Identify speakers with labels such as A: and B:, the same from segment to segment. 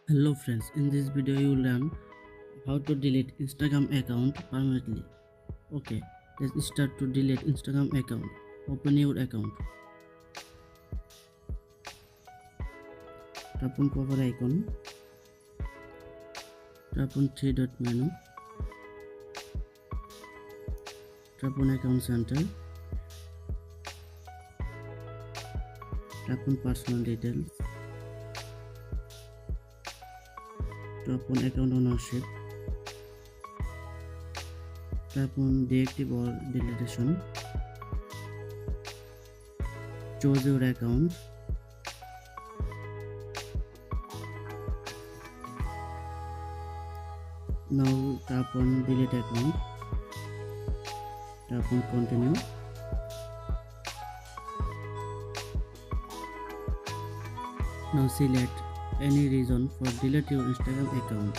A: Hello friends, in this video you will learn how to delete Instagram account permanently. Okay, let's start to delete Instagram account. Open your account. Tap on profile icon. Tap on three dot menu. Tap on account center. Tap on personal details. Tap on account ownership. Tap on deactive or deletion. Choose your account. Now tap on delete account. Tap on continue. Now select any reason for delete your Instagram account.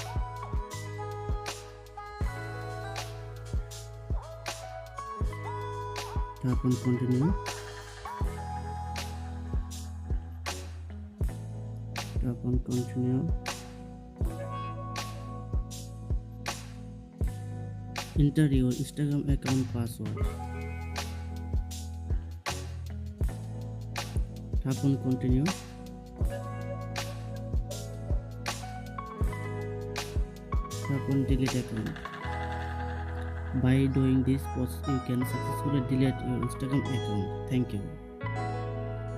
A: Tap on continue. Tap on continue. Enter your Instagram account password. Tap on continue. Tap on delete account. By doing this process, you can successfully delete your Instagram account. Thank you.